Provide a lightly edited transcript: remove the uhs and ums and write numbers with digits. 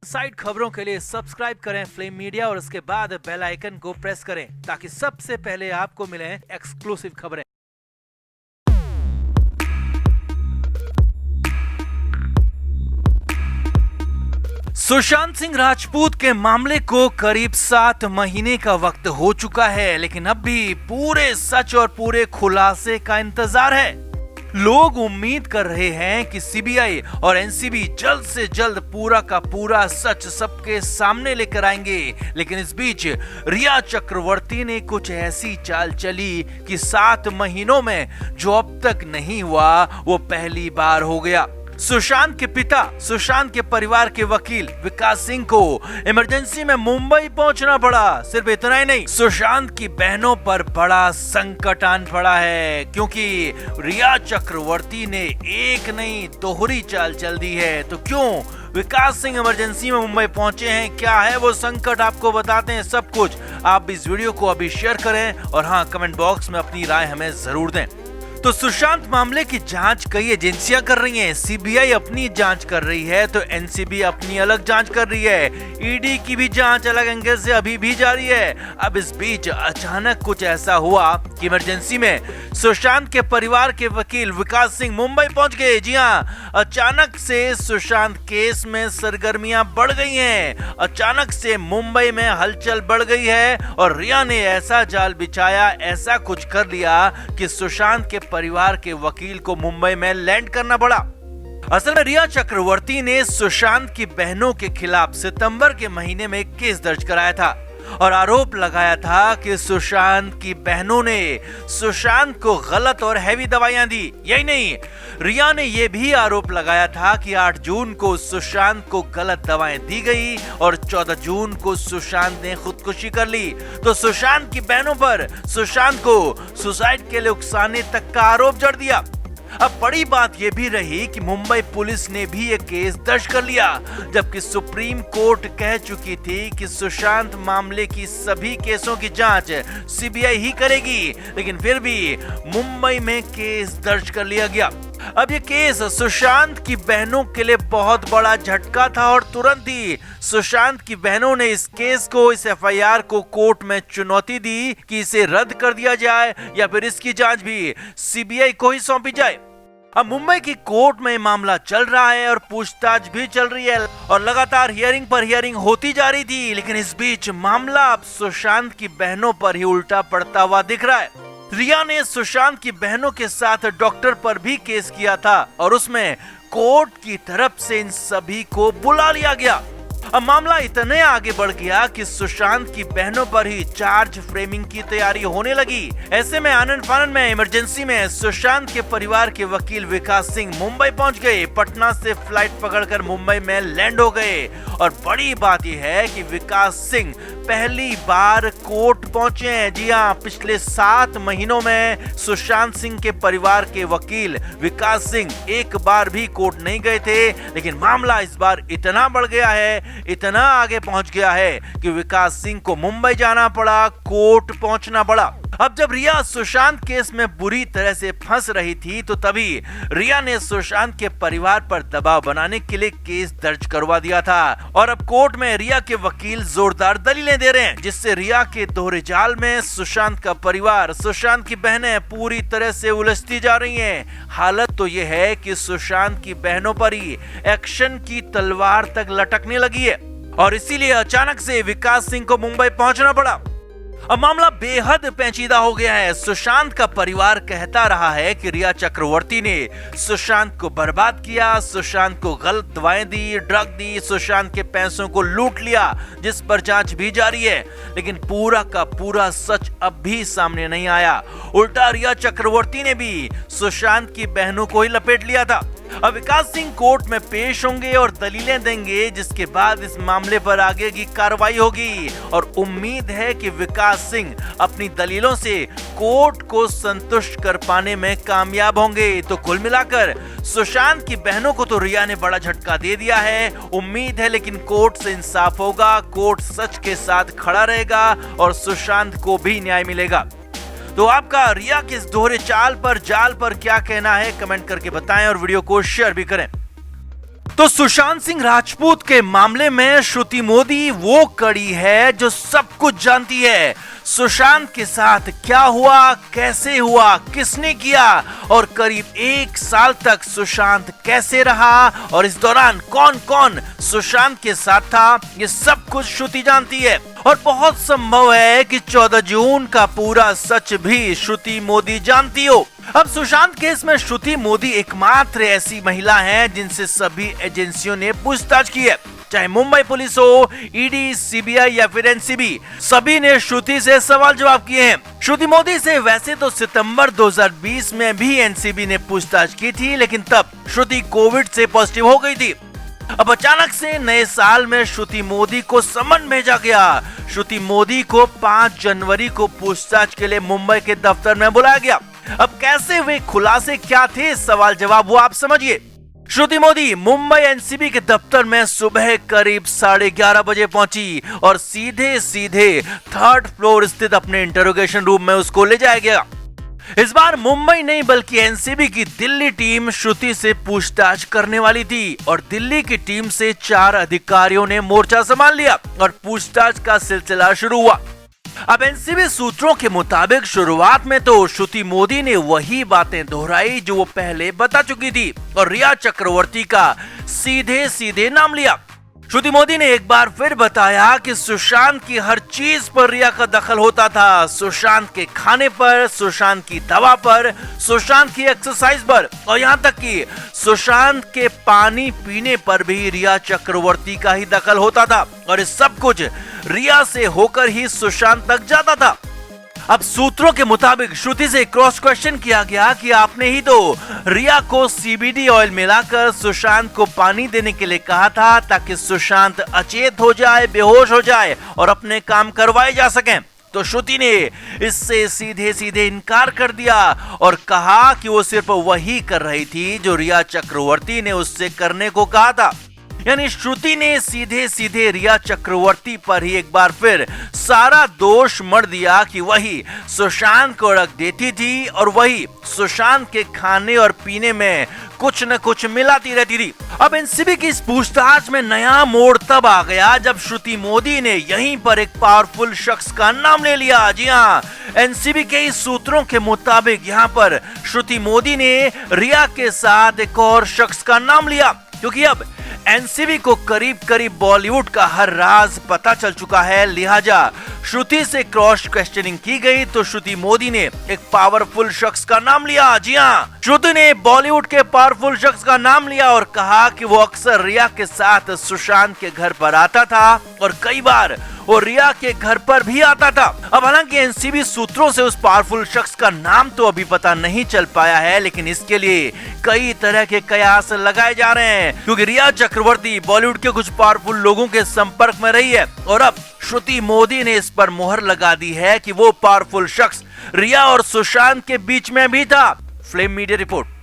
Side खबरों के लिए सब्सक्राइब करें फ्लेम मीडिया और उसके बाद बेल आइकन को प्रेस करें ताकि सबसे पहले आपको मिले एक्सक्लूसिव खबरें। सुशांत सिंह राजपूत के मामले को करीब 7 महीने का वक्त हो चुका है, लेकिन अब भी पूरे सच और पूरे खुलासे का इंतजार है। लोग उम्मीद कर रहे हैं कि सीबीआई और एनसीबी जल्द से जल्द पूरा का पूरा सच सबके सामने लेकर आएंगे, लेकिन इस बीच रिया चक्रवर्ती ने कुछ ऐसी चाल चली कि 7 महीनों में जो अब तक नहीं हुआ वो पहली बार हो गया। सुशांत के पिता, सुशांत के परिवार के वकील विकास सिंह को इमरजेंसी में मुंबई पहुंचना पड़ा। सिर्फ इतना ही नहीं, सुशांत की बहनों पर बड़ा संकट आन पड़ा है, क्योंकि रिया चक्रवर्ती ने एक नहीं दोहरी चाल चल दी है। तो क्यों विकास सिंह इमरजेंसी में मुंबई पहुंचे हैं, क्या है वो संकट, आपको बताते हैं सब कुछ। आप इस वीडियो को अभी शेयर करें और हाँ, कमेंट बॉक्स में अपनी राय हमें जरूर दें। तो सुशांत मामले की जांच कई एजेंसियां कर रही हैं। सीबीआई अपनी जांच कर रही है तो एनसीबी अपनी अलग जांच कर रही है। ईडी की भी जांच अलग एंगल से अभी भी जारी है। अब इस बीच अचानक कुछ ऐसा हुआ कि इमरजेंसी में सुशांत के परिवार के वकील विकास सिंह मुंबई पहुंच गए। जी हाँ, अचानक से सुशांत केस में सरगर्मियां बढ़ गई हैं। अचानक से मुंबई में हलचल बढ़ गई है और रिया ने ऐसा जाल बिछाया, ऐसा कुछ कर लिया कि सुशांत के परिवार के वकील को मुंबई में लैंड करना पड़ा। असल में रिया चक्रवर्ती ने सुशांत की बहनों के खिलाफ सितंबर के महीने में एक केस दर्ज कराया था और आरोप लगाया था कि सुशांत की बहनों ने सुशांत को गलत और हैवी दवाइयां दी। यही नहीं, रिया ने यह भी आरोप लगाया था कि 8 जून को सुशांत को गलत दवाएं दी गई और 14 जून को सुशांत ने खुदकुशी कर ली। तो सुशांत की बहनों पर सुशांत को सुसाइड के लिए उकसाने तक का आरोप जड़ दिया। अब बड़ी बात यह भी रही कि मुंबई पुलिस ने भी एक केस दर्ज कर लिया, जबकि सुप्रीम कोर्ट कह चुकी थी कि सुशांत मामले की सभी केसों की जांच सीबीआई ही करेगी, लेकिन फिर भी मुंबई में केस दर्ज कर लिया गया। अब ये केस सुशांत की बहनों के लिए बहुत बड़ा झटका था और तुरंत ही सुशांत की बहनों ने इस केस को, इस एफआईआर को कोर्ट में चुनौती दी कि इसे रद्द कर दिया जाए या फिर इसकी जांच भी सीबीआई को ही सौंपी जाए। अब मुंबई की कोर्ट में मामला चल रहा है और पूछताछ भी चल रही है और लगातार हियरिंग पर हियरिंग होती जा रही थी, लेकिन इस बीच मामला अब सुशांत की बहनों पर ही उल्टा पड़ता हुआ दिख रहा है। रिया ने सुशांत की बहनों के साथ डॉक्टर पर भी केस किया था और उसमें कोर्ट की तरफ से इन सभी को बुला लिया गया। अब मामला इतने आगे बढ़ गया कि सुशांत की बहनों पर ही चार्ज फ्रेमिंग की तैयारी होने लगी। ऐसे में आनन फानन में इमरजेंसी में सुशांत के परिवार के वकील विकास सिंह मुंबई पहुंच गए। पटना से फ्लाइट पकड़कर मुंबई में लैंड हो गए और बड़ी बात यह है कि विकास सिंह पहली बार कोर्ट पहुंचे हैं। जी हाँ, पिछले 7 महीनों में सुशांत सिंह के परिवार के वकील विकास सिंह एक बार भी कोर्ट नहीं गए थे, लेकिन मामला इस बार इतना बढ़ गया है, इतना आगे पहुंच गया है कि विकास सिंह को मुंबई जाना पड़ा, कोर्ट पहुंचना पड़ा। अब जब रिया सुशांत केस में बुरी तरह से फंस रही थी तो तभी रिया ने सुशांत के परिवार पर दबाव बनाने के लिए केस दर्ज करवा दिया था और अब कोर्ट में रिया के वकील जोरदार दलीलें दे रहे हैं, जिससे रिया के दोहरे जाल में सुशांत का परिवार, सुशांत की बहनें पूरी तरह से उलझती जा रही हैं। हालत तो यह है कि सुशांत की बहनों पर ही एक्शन की तलवार तक लटकने लगी है और इसीलिए अचानक से विकास सिंह को मुंबई पहुंचना पड़ा। अब मामला बेहद पेचीदा हो गया है। सुशांत का परिवार कहता रहा है कि रिया चक्रवर्ती ने सुशांत को बर्बाद किया, सुशांत को गलत दवाएं दी, ड्रग दी, सुशांत के पैसों को लूट लिया, जिस पर जांच भी जारी है, लेकिन पूरा का पूरा सच अब भी सामने नहीं आया। उल्टा रिया चक्रवर्ती ने भी सुशांत की बहनों को ही लपेट लिया था। अब विकास सिंह कोर्ट में पेश होंगे और दलीलें देंगे, जिसके बाद इस मामले पर आगे की कार्रवाई होगी और उम्मीद है कि विकास सिंह अपनी दलीलों से कोर्ट को संतुष्ट कर पाने में कामयाब होंगे। तो कुल मिलाकर सुशांत की बहनों को तो रिया ने बड़ा झटका दे दिया है। उम्मीद है लेकिन कोर्ट से इंसाफ होगा, कोर्ट सच के साथ खड़ा रहेगा और सुशांत को भी न्याय मिलेगा। तो आपका रिया के इस दोहरे जाल पर क्या कहना है, कमेंट करके बताएं और वीडियो को शेयर भी करें। तो सुशांत सिंह राजपूत के मामले में श्रुति मोदी वो कड़ी है जो सब कुछ जानती है। सुशांत के साथ क्या हुआ, कैसे हुआ, किसने किया और करीब 1 साल तक सुशांत कैसे रहा और इस दौरान कौन कौन सुशांत के साथ था, ये सब कुछ श्रुति जानती है। और बहुत संभव है कि 14 जून का पूरा सच भी श्रुति मोदी जानती हो। अब सुशांत केस में श्रुति मोदी एकमात्र ऐसी महिला है जिनसे सभी एजेंसियों ने पूछताछ की है, चाहे मुंबई पुलिस हो, ईडी, सीबीआई या फिर एनसीबी, सभी ने श्रुति से सवाल जवाब किए हैं। श्रुति मोदी से वैसे तो सितंबर 2020 में भी एनसीबी ने पूछताछ की थी, लेकिन तब श्रुति कोविड से पॉजिटिव हो गई थी। अब अचानक से नए साल में श्रुति मोदी को समन भेजा गया। श्रुति मोदी को 5 जनवरी को पूछताछ के लिए मुंबई के दफ्तर में बुलाया गया। अब कैसे वे खुलासे क्या थे, सवाल जवाब वो आप समझिए। श्रुति मोदी मुंबई एनसीबी के दफ्तर में सुबह करीब 11:30 बजे पहुंची और सीधे 3rd फ्लोर स्थित अपने इंटरोगेशन रूम में उसको ले जाया गया। इस बार मुंबई नहीं बल्कि एनसीबी की दिल्ली टीम श्रुति से पूछताछ करने वाली थी और दिल्ली की टीम से 4 अधिकारियों ने मोर्चा संभाल लिया और पूछताछ का सिलसिला शुरू हुआ। अब एनसीबी सूत्रों के मुताबिक शुरुआत में तो श्रुति मोदी ने वही बातें दोहराई जो वो पहले बता चुकी थी और रिया चक्रवर्ती का सीधे नाम लिया। श्रुति मोदी ने एक बार फिर बताया कि सुशांत की हर चीज पर रिया का दखल होता था, सुशांत के खाने पर, सुशांत की दवा पर, सुशांत की एक्सरसाइज पर और यहाँ तक कि सुशांत के पानी पीने पर भी रिया चक्रवर्ती का ही दखल होता था और इस सब कुछ रिया से होकर ही सुशांत तक जाता था। अब सूत्रों के मुताबिक श्रुति से क्रॉस क्वेश्चन किया गया कि आपने ही तो रिया को सीबीडी ऑयल मिलाकर सुशांत को पानी देने के लिए कहा था ताकि सुशांत अचेत हो जाए, बेहोश हो जाए और अपने काम करवाए जा सकें। तो श्रुति ने इससे सीधे इनकार कर दिया और कहा कि वो सिर्फ वही कर रही थी जो रिया चक्रवर्ती ने उससे करने को कहा था। यानी श्रुति ने सीधे रिया चक्रवर्ती पर ही एक बार फिर सारा दोष मढ़ दिया कि वही सुशांत को रख देती थी और वही सुशांत के खाने और पीने में कुछ न कुछ मिलाती रहती थी। अब एनसीबी की इस पूछताछ में नया मोड़ तब आ गया जब श्रुति मोदी ने यहीं पर एक पावरफुल शख्स का नाम ले लिया। जी हाँ, एनसीबी के इस सूत्रों के मुताबिक यहाँ पर श्रुति मोदी ने रिया के साथ एक और शख्स का नाम लिया, क्योंकि अब एनसीबी को करीब बॉलीवुड का हर राज पता चल चुका है। लिहाजा श्रुति से क्रॉस क्वेश्चनिंग की गई तो श्रुति मोदी ने एक पावरफुल शख्स का नाम लिया। जी हाँ, श्रुति ने बॉलीवुड के पावरफुल शख्स का नाम लिया और कहा कि वो अक्सर रिया के साथ सुशांत के घर पर आता था और कई बार वो रिया के घर पर भी आता था। अब हालांकि एनसीबी सूत्रों से उस पावरफुल शख्स का नाम तो अभी पता नहीं चल पाया है, लेकिन इसके लिए कई तरह के कयास लगाए जा रहे हैं, क्योंकि रिया चक्रवर्ती बॉलीवुड के कुछ पावरफुल लोगों के संपर्क में रही है और अब श्रुति मोदी ने इस पर मोहर लगा दी है कि वो पावरफुल शख्स रिया और सुशांत के बीच में भी था। Flame media report.